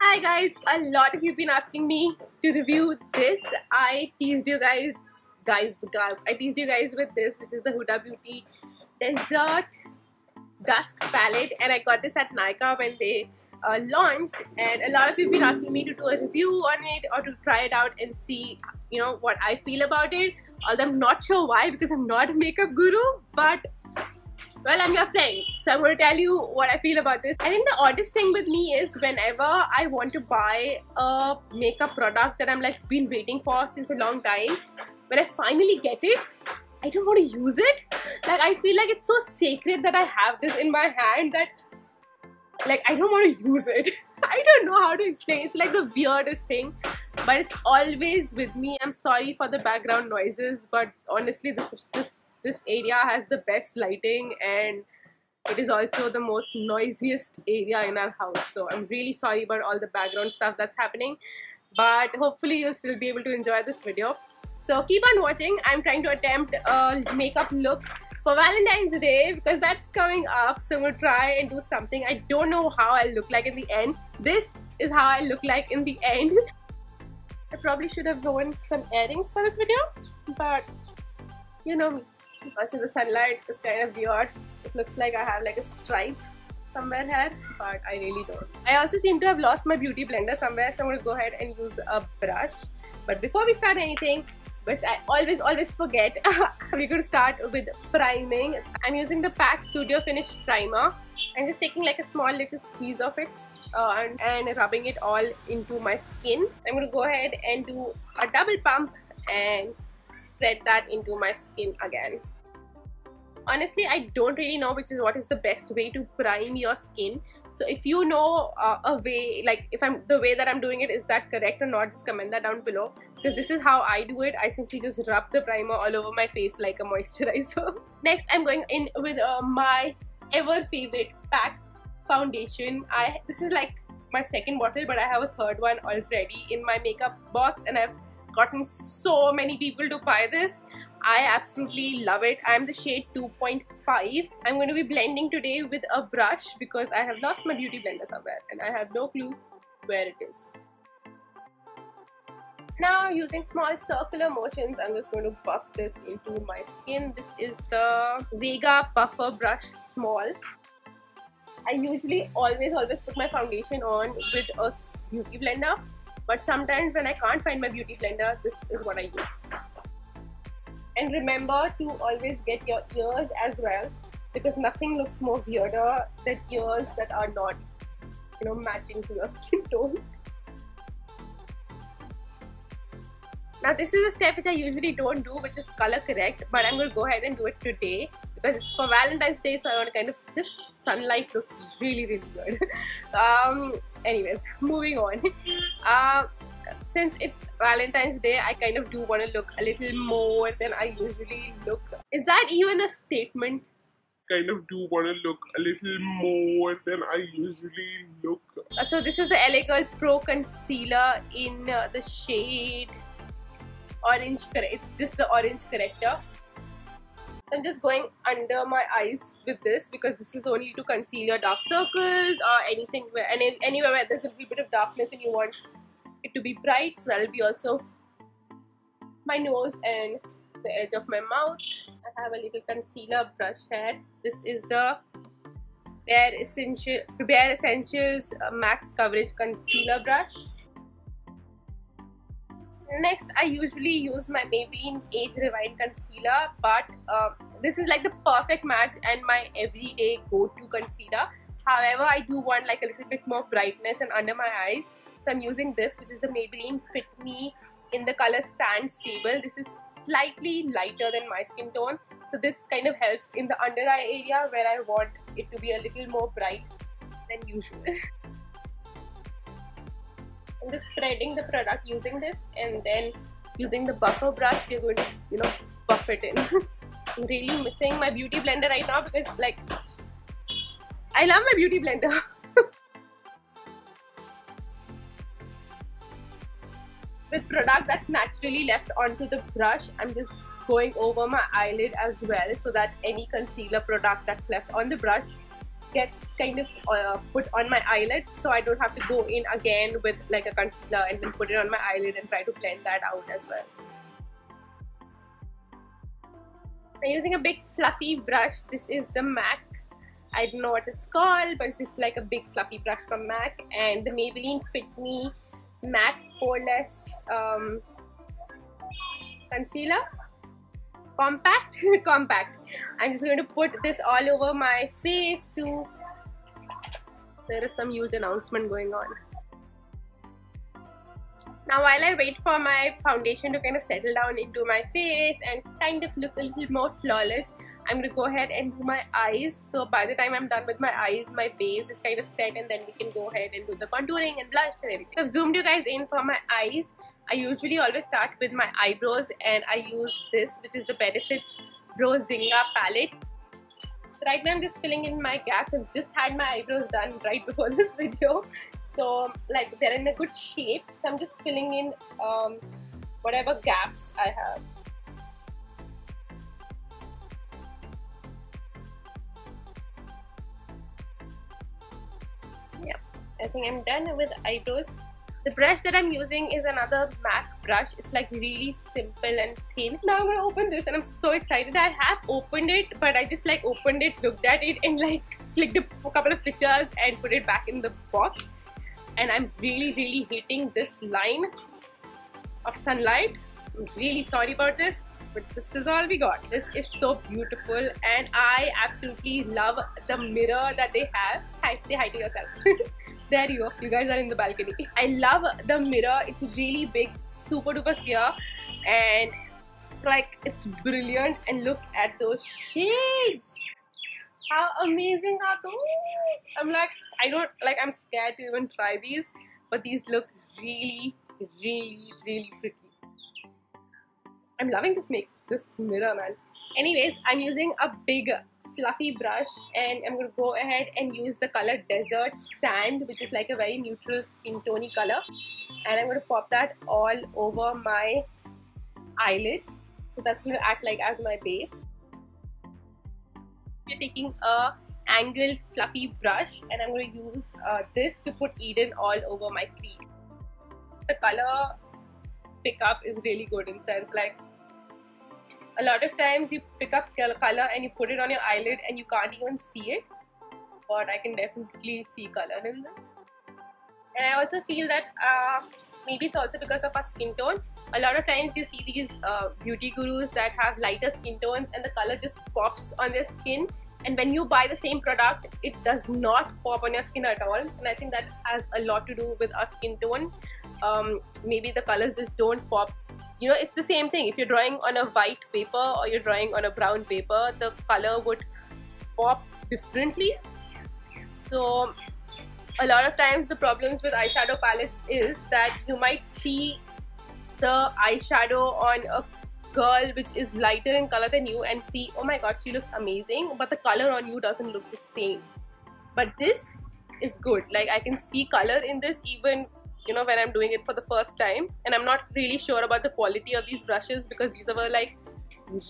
Hi guys, a lot of you have been asking me to review this. I teased you guys with this, which is the Huda Beauty Desert Dusk palette, and I got this at Nykaa when they launched, and a lot of you have been asking me to do a review on it or to try it out and see what I feel about it. Although I'm not sure why, because I'm not a makeup guru, but well, I'm your friend, so I'm going to tell you what I feel about this. I think the oddest thing with me is whenever I want to buy a makeup product that I'm like been waiting for since a long time, when I finally get it, I don't want to use it. Like, I feel like it's so sacred that I have this in my hand that like I don't want to use it. I don't know how to explain. It's like the weirdest thing, but it's always with me. I'm sorry for the background noises, but honestly this area has the best lighting and it is also the most noisiest area in our house. So I'm really sorry about all the background stuff that's happening, but hopefully you'll still be able to enjoy this video. So keep on watching. I'm trying to attempt a makeup look for Valentine's Day because that's coming up. So I'm going to try and do something. I don't know how I'll look like in the end. This is how I look like in the end. I probably should have worn some earrings for this video, but you know me. Also the sunlight is kind of weird. It looks like I have like a stripe somewhere here, but I really don't. I also seem to have lost my beauty blender somewhere, so I'm going to go ahead and use a brush. But before we start anything, which I always forget, we're going to start with priming. I'm using the PAC Studio Finish Primer. I'm just taking like a small little squeeze of it and rubbing it all into my skin. I'm going to go ahead and do a double pump and spread that into my skin again. Honestly, I don't really know what is the best way to prime your skin. So if you know a way, like the way that I'm doing it, is that correct or not, just comment that down below, because this is how I do it. I simply just rub the primer all over my face like a moisturizer. Next, I'm going in with my ever favorite PAC foundation. This is like my second bottle, but I have a third one already in my makeup box, and I've gotten so many people to buy this. I absolutely love it. I'm the shade 2.5. I'm going to be blending today with a brush because I have lost my beauty blender somewhere and I have no clue where it is. Now, using small circular motions, I'm just going to buff this into my skin. This is the Vega Puffer Brush Small. I usually always put my foundation on with a beauty blender, but sometimes when I can't find my beauty blender, this is what I use. And remember to always get your ears as well, because nothing looks more weirder than ears that are not, matching to your skin tone. Now this is a step which I usually don't do, which is color correct, but I'm going to go ahead and do it today because it's for Valentine's Day, so I want to this sunlight looks really good. Anyways, moving on. Since it's Valentine's Day, I kind of do want to look a little more than I usually look. Is that even a statement? Kind of do want to look a little more than I usually look. So this is the LA Girl Pro Concealer in the shade Orange. It's just the Orange Corrector. So I'm just going under my eyes with this because this is only to conceal your dark circles or anything anywhere where there's a little bit of darkness and you want it to be bright. So that'll be also my nose and the edge of my mouth. I have a little concealer brush here. This is the Bare Essentials Max Coverage Concealer Brush. Next, I usually use my Maybelline Age Rewind Concealer, but this is like the perfect match and my everyday go-to concealer. However, I do want like a little bit more brightness and under my eyes. So I'm using this, which is the Maybelline Fit Me in the color Sand Sable. This is slightly lighter than my skin tone. So this kind of helps in the under eye area where I want it to be a little more bright than usual. I'm just spreading the product using this, and then using the buffer brush, we're going to, buff it in. I'm really missing my beauty blender right now because, like, I love my beauty blender. With product that's naturally left onto the brush, I'm just going over my eyelid as well so that any concealer product that's left on the brush gets kind of put on my eyelid, so I don't have to go in again with like a concealer and then put it on my eyelid and try to blend that out as well. I'm using a big fluffy brush. This is the MAC. I don't know what it's called, but it's just like a big fluffy brush from MAC, and the Maybelline Fit Me Matte Poreless Concealer. Compact. I'm just going to put this all over my face too. There is some huge announcement going on. Now while I wait for my foundation to kind of settle down into my face and kind of look a little more flawless, I'm going to go ahead and do my eyes. So by the time I'm done with my eyes, my base is kind of set, and then we can go ahead and do the contouring and blush and everything. So I've zoomed you guys in for my eyes. I usually always start with my eyebrows, and I use this, which is the Benefits Brow Zinga palette. So right now I'm just filling in my gaps. I've just had my eyebrows done right before this video. So like they're in a good shape. So I'm just filling in whatever gaps I have. Yeah, I think I'm done with eyebrows. The brush that I'm using is another MAC brush. It's like really simple and thin. Now I'm gonna open this, and I'm so excited. I have opened it, but I just like opened it, looked at it, and like clicked a couple of pictures and put it back in the box. And I'm really hating this line of sunlight. I'm really sorry about this, but this is all we got. This is so beautiful, and I absolutely love the mirror that they have. Hi, say hi to yourself. There you go, you guys are in the balcony. I love the mirror. It's really big, super duper clear, and like it's brilliant. And look at those shades. How amazing are those? I'm scared to even try these, but these look really pretty. I'm loving this mirror, man. Anyways, I'm using a big fluffy brush, and I'm going to go ahead and use the color Desert Sand, which is like a very neutral skin tone color, and I'm going to pop that all over my eyelid. So that's going to act like as my base. We're taking a angled fluffy brush, and I'm going to use this to put Eden all over my crease. The color pickup is really good in sense like a lot of times you pick up color and you put it on your eyelid and you can't even see it, but I can definitely see color in this. And I also feel that maybe it's also because of our skin tone. A lot of times you see these beauty gurus that have lighter skin tones and the color just pops on their skin, and when you buy the same product it does not pop on your skin at all. And I think that has a lot to do with our skin tone. Maybe the colors just don't pop. You know, it's the same thing. If you're drawing on a white paper or you're drawing on a brown paper, the color would pop differently. So a lot of times the problems with eyeshadow palettes is that you might see the eyeshadow on a girl which is lighter in color than you and see, oh my god, she looks amazing, but the color on you doesn't look the same. But this is good. Like I can see color in this even, you know, when I'm doing it for the first time. And I'm not really sure about the quality of these brushes because these were like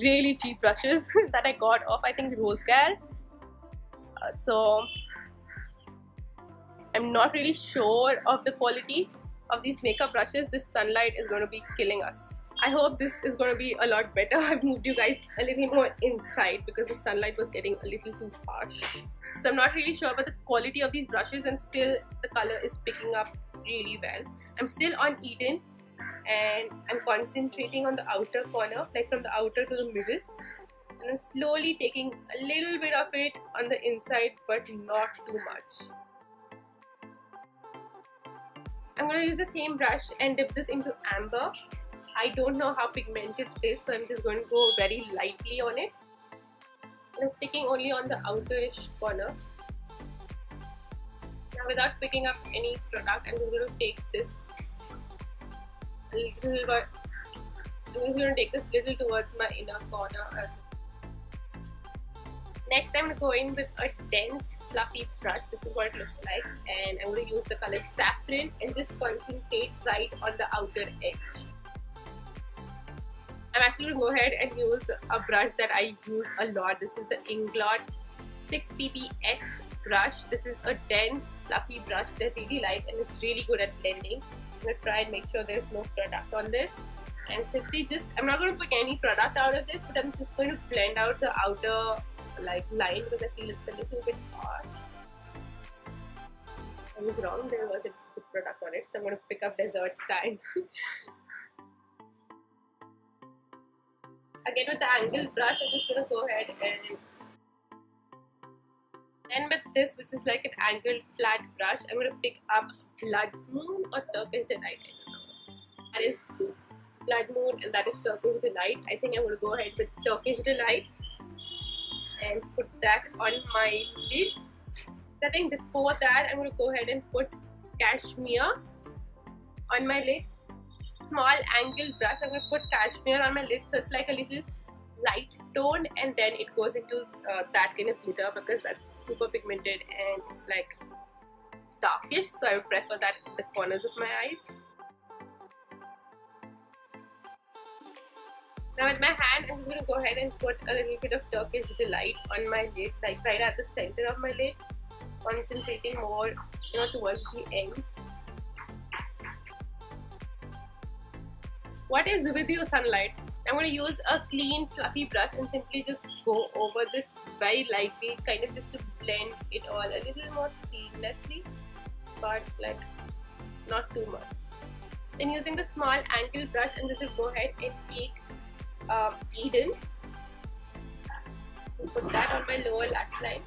really cheap brushes that I got off, I think, Rose Gal. So I'm not really sure of the quality of these makeup brushes. This sunlight is going to be killing us. I hope this is going to be a lot better. I've moved you guys a little more inside because the sunlight was getting a little too harsh. So I'm not really sure about the quality of these brushes, and still the color is picking up really well. I'm still on Eden and I'm concentrating on the outer corner, like from the outer to the middle, and then slowly taking a little bit of it on the inside, but not too much. I'm going to use the same brush and dip this into amber. I don't know how pigmented it is, so I'm just going to go very lightly on it. I'm sticking only on the outerish corner. Now without picking up any product, I'm just going to take this a little bit. I'm just going to take this little towards my inner corner. Next I'm going to go in with a dense fluffy brush. This is what it looks like, and I'm going to use the color Saffron and just concentrate right on the outer edge. I'm actually going to go ahead and use a brush that I use a lot. This is the Inglot 6 PPS brush. This is a dense, fluffy brush that I really like, and it's really good at blending. I'm going to try and make sure there's no product on this. And simply just, I'm not going to pick any product out of this, but I'm just going to blend out the outer like line because I feel it's a little bit harsh. I was wrong, there was a good product on it, so I'm going to pick up Desert Sand. Again with the angled brush, I'm just going to go ahead and then with this, which is like an angled flat brush, I'm going to pick up Blood Moon or Turkish Delight. I don't know. That is Blood Moon and that is Turkish Delight. I think I'm going to go ahead with Turkish Delight and put that on my lid. I think before that, I'm going to go ahead and put Cashmere on my lid. Small angled brush, I'm going to put Cashmere on my lid, so it's like a little light tone, and then it goes into that kind of glitter because that's super pigmented and it's like darkish, so I would prefer that in the corners of my eyes. Now with my hand, I'm just going to go ahead and put a little bit of Turkish Delight on my lid, like right at the center of my lid, concentrating more, towards the end. What is with you, sunlight? I'm going to use a clean fluffy brush and simply just go over this very lightly, kind of just to blend it all a little more seamlessly, but like not too much. Then using the small angled brush, and just go ahead and take Eden and put that on my lower lash line.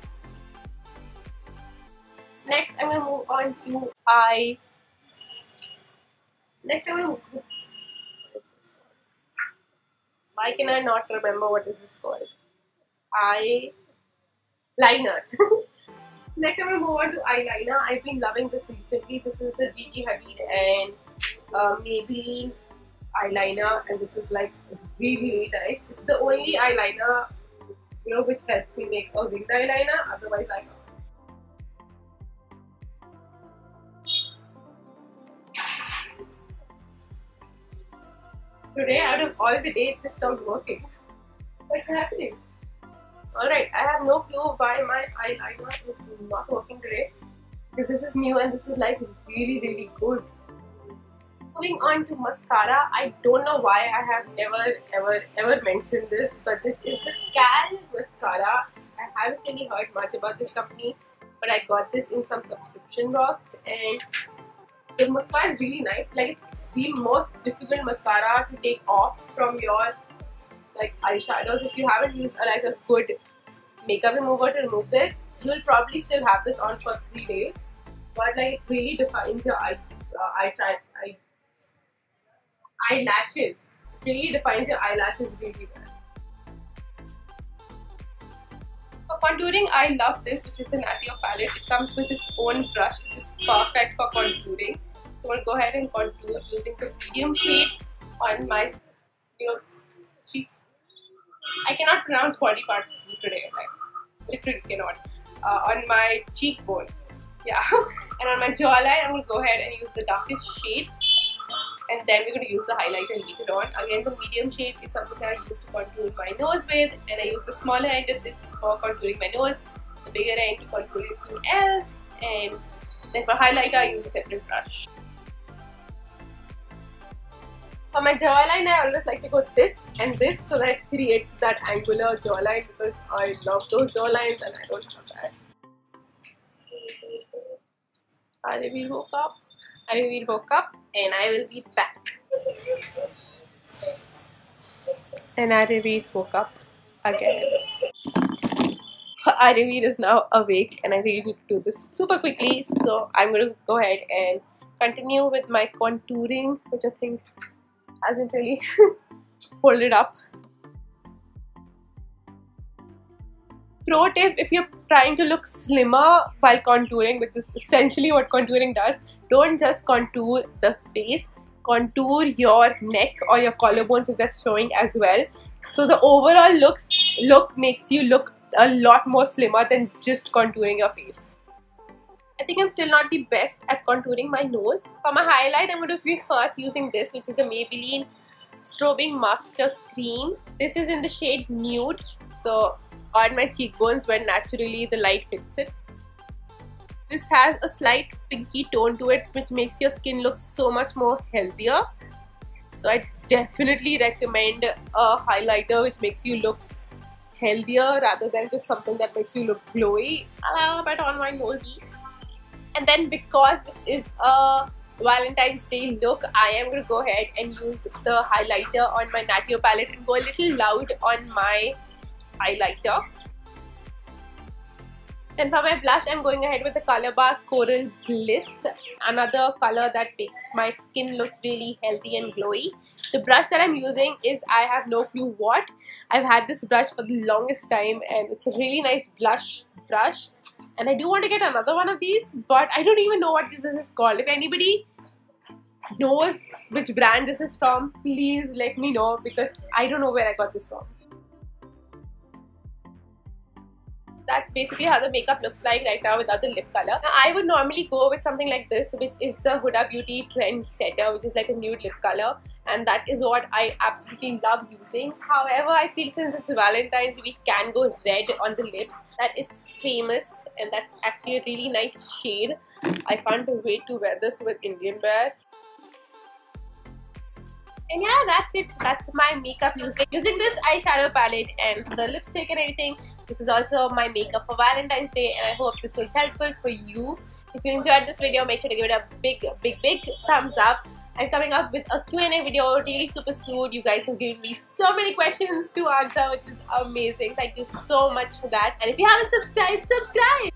Next, I'm going to move on to eye. Next, I'm going to why can I not remember what is this called? Eyeliner. Next, I'm going to move on to eyeliner. I've been loving this recently. This is the RGV Hadid and Maybelline eyeliner, and this is like really nice. It's the only eyeliner, which helps me make a winged eyeliner. Otherwise, I can't. Today, out of all the day, it just stopped working. What's happening? Alright, I have no clue why my eyeliner is not working today, because this is new and this is like really, really good. Moving on to mascara, I don't know why I have ever mentioned this, but this is the Cal mascara. I haven't really heard much about this company, but I got this in some subscription box, and the mascara is really nice. Like, it's the most difficult mascara to take off from your like eyeshadows. If you haven't used like a good makeup remover to remove this, you'll probably still have this on for 3 days, but like it really defines your eyelashes. It really defines your eyelashes really well. For contouring, I love this, which is the Natio palette. It comes with its own brush, which is perfect for contouring. So I'm going to go ahead and contour using the medium shade on my, cheek. I cannot pronounce body parts today, like literally cannot. On my cheekbones, yeah. And on my jawline, I'm going to go ahead and use the darkest shade. And then we're going to use the highlighter later on. Again, the medium shade is something that I use to contour my nose with, and I use the smaller end of this for contouring my nose, the bigger end to contour everything else, and then for highlighter I use a separate brush. For my jawline, I always like to go this and this, so that it creates that angular jawline, because I love those jawlines and I don't have that. RGV woke up. RGV woke up, and I will be back. And RGV woke up again. RGV is now awake, and I really need to do this super quickly, so I'm going to go ahead and continue with my contouring, which I think hasn't really folded up. Pro tip, if you're trying to look slimmer while contouring, which is essentially what contouring does, don't just contour the face, contour your neck or your collarbones if that's showing as well. So the overall look makes you look a lot more slimmer than just contouring your face. I think I'm still not the best at contouring my nose. For my highlight, I'm going to be first using this, which is the Maybelline Strobing Master Cream. This is in the shade Nude, so on my cheekbones where naturally the light hits it. This has a slight pinky tone to it, which makes your skin look so much more healthier. So I definitely recommend a highlighter which makes you look healthier rather than just something that makes you look glowy. A little bit on my nosy. And then because this is a Valentine's Day look, I am going to go ahead and use the highlighter on my Natio palette and go a little loud on my highlighter. Then for my blush, I'm going ahead with the color bar Coral Bliss, another color that makes my skin looks really healthy and glowy. The brush that I'm using is, I have no clue what. I've had this brush for the longest time and it's a really nice blush brush. And I do want to get another one of these, but I don't even know what this is called. If anybody knows which brand this is from, please let me know because I don't know where I got this from. That's basically how the makeup looks like right now without the lip color. Now, I would normally go with something like this, which is the Huda Beauty Trend Setter, which is like a nude lip color, and that is what I absolutely love using. However, I feel since it's Valentine's, we can go red on the lips. That is famous, and that's actually a really nice shade. I can't wait to wear this with Indian wear. And yeah, that's it. That's my makeup using this eyeshadow palette and the lipstick and everything. This is also my makeup for Valentine's Day, and I hope this was helpful for you. If you enjoyed this video, make sure to give it a big thumbs up. I'm coming up with a Q&A video really super soon. You guys have given me so many questions to answer, which is amazing. Thank you so much for that. And if you haven't subscribed, subscribe!